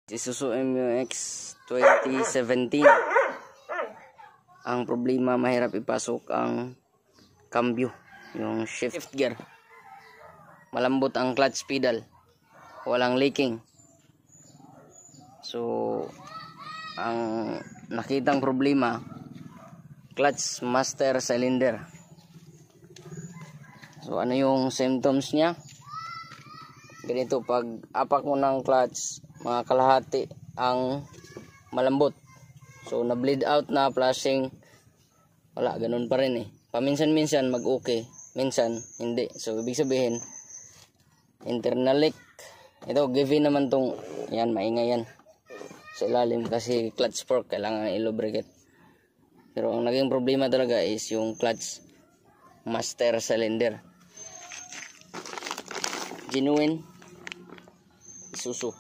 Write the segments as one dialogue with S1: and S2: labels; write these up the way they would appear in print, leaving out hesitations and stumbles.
S1: Isuzu MU-X 2017. Ang problema, mahirap ipasok ang cambio, yung shift gear. Malambot ang clutch pedal, walang leaking. So ang nakitang problema, clutch master cylinder. So ano yung symptoms niya? Ganito, pag apak mo ng clutch, mga kalahati ang malambot. So na bleed out na, flashing, wala, ganun pa rin eh. Paminsan-minsan mag-okay, minsan hindi. So ibig sabihin internal leak. Ito given naman tong, yan, maingay yan sa ilalim kasi clutch fork kailangan i-lubricate. Pero ang naging problema talaga is yung clutch master cylinder. Genuine Isuzu.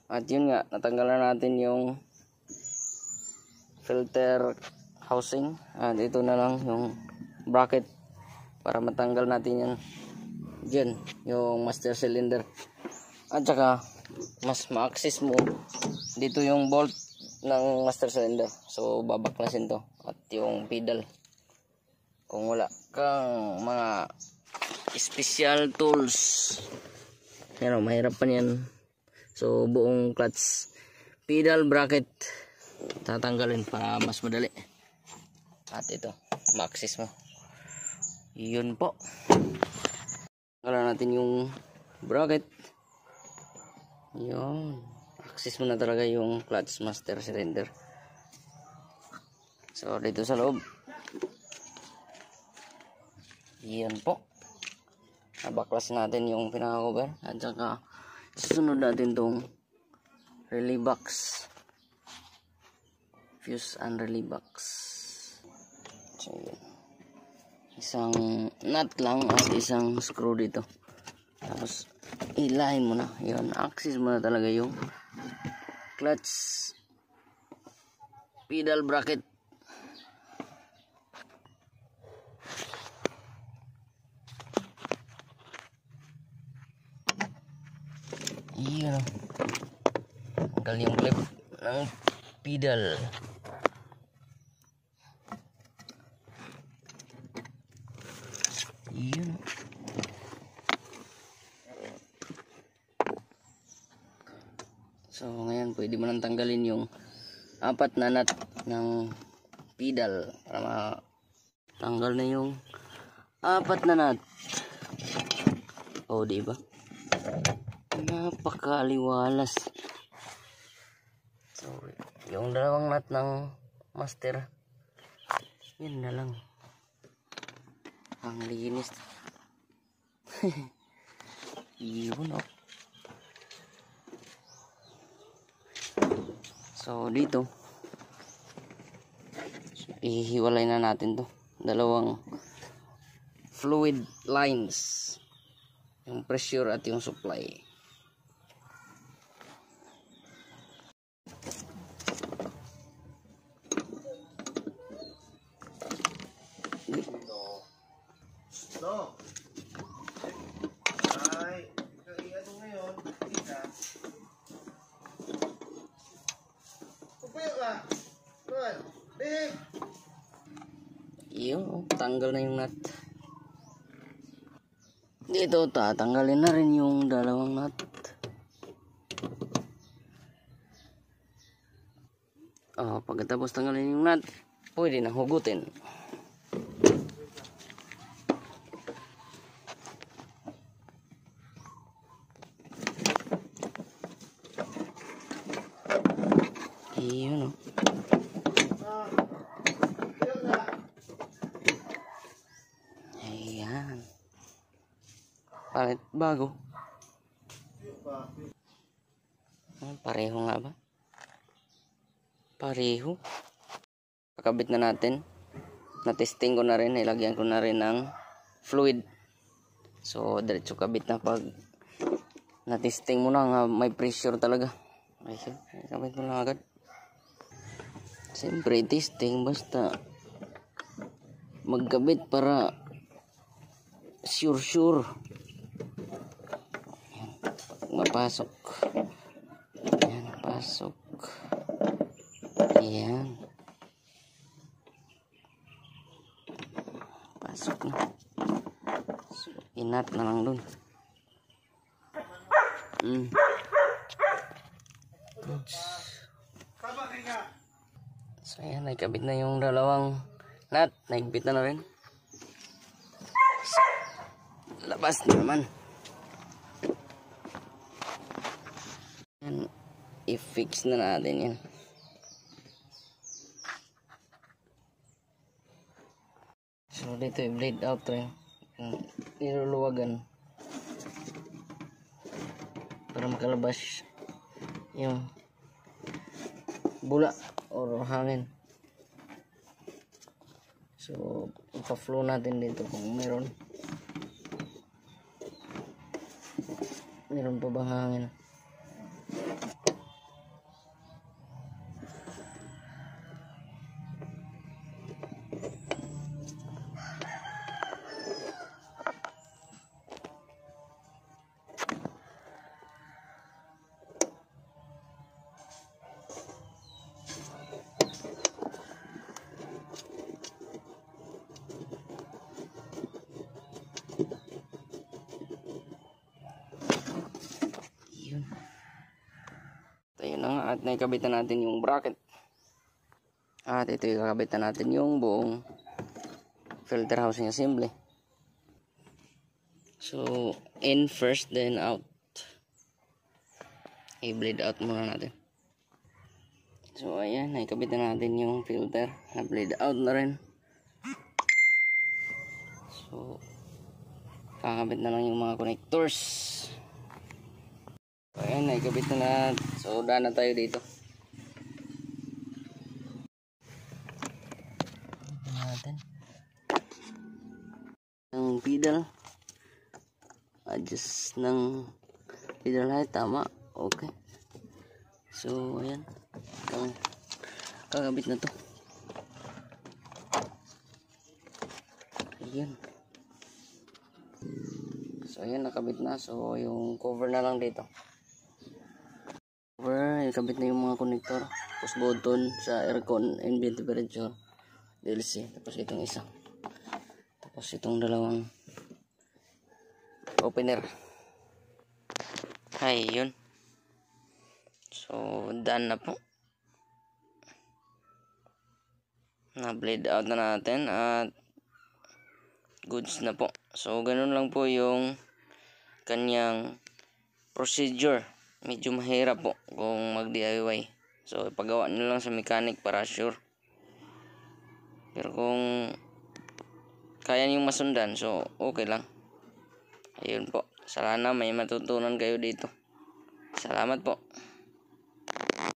S1: At yun nga, natanggalan natin yung filter housing. At ito na lang yung bracket para matanggal natin yan dyan, yung master cylinder. At saka mas ma-access mo dito yung bolt ng master cylinder. So babaklasin to. At yung pedal, kung wala kang mga special tools, yan o, mahirap pa yan. So buong clutch pedal bracket tatanggalin para mas madali. At ito, ma-access mo. Yun po. Tanggalan natin yung bracket. Yun, access mo na talaga yung clutch master cylinder. So dito sa loob, yan po, nabaklas natin yung pinaka-cover. At saka susunod natin tong relay box, fuse and relay box. So yun, isang nut lang at isang screw dito. Tapos ilahin mo na, yun, access mo na talaga yung clutch pedal bracket. Yun, tanggal yung clip ng pedal. Yun. So ngayon pwede mo nang tanggalin yung 4 na nut ng pedal para matanggal na yung 4 na nut. Oh, di ba? Napakaliwalas. So yung 2 nut ng master, yun na lang. Ang linis. Yun oh. So dito ihiwalay na natin to, 2 fluid lines, yung pressure at yung supply.
S2: No. Ay, ano ngayon? Kita. Pupuyo ka. Good. Big.
S1: Yun, tanggal na yung nut. Dito tatanggalin na rin yung 2 nut. Oh, pagkatapos tanggalin yung nut, pwede na hugutin. Yun oh. Ayan. Palit bago. Pareho nga ba? Pareho. Kakabit na natin. Na-testing ko na rin. Ilagyan ko na rin ng fluid. So diretso kabit na pag na-testing mo na nga may pressure talaga. Ayun, kabit mo lang agad. Siyempre testing, basta magkabit para sure mapasok. Ayan, Pasok. Ayan. Pasok na. So, inat na lang dun. So, ayan. Naikabit na yung dalawang nut. Naigpit na rin. So, labas na naman. Ayan. I-fix na natin yan. So dito yung blade out rin. Niluluwagan para makalabas yung bula or hangin. So ipa-flow natin dito kung meron pa bang hangin. Ayun na nga, at naikabitan natin yung bracket. At ito ikakabitan natin yung buong filter housing assembly. So in first, then out. I-bleed out muna natin. So ayan, naikabitan natin yung filter. Na-bleed out na rin. So kakabit na lang yung mga connectors. Ayan, naikabit na. So, daan na tayo dito. Natin. Ang pedal. Adjust ng pedal height. Tama. Okay. So, ayan. Ang kakabit na to. Ayan. So, ayan. Nakabit na. So, yung cover na lang dito. Ikabit na yung mga connector, push button sa aircon, ambient temperature, DLC, tapos itong isa, tapos itong dalawang opener. Ay, yun. So done na po, na blade out na natin at goods na po. So ganun lang po yung kanyang procedure. Medyo mahirap po kung mag-DIY. So, ipagawa nyo lang sa mechanic para sure. Pero kung kaya nyo masundan, so okay lang. Ayun po. Sana may matutunan kayo dito. Salamat po.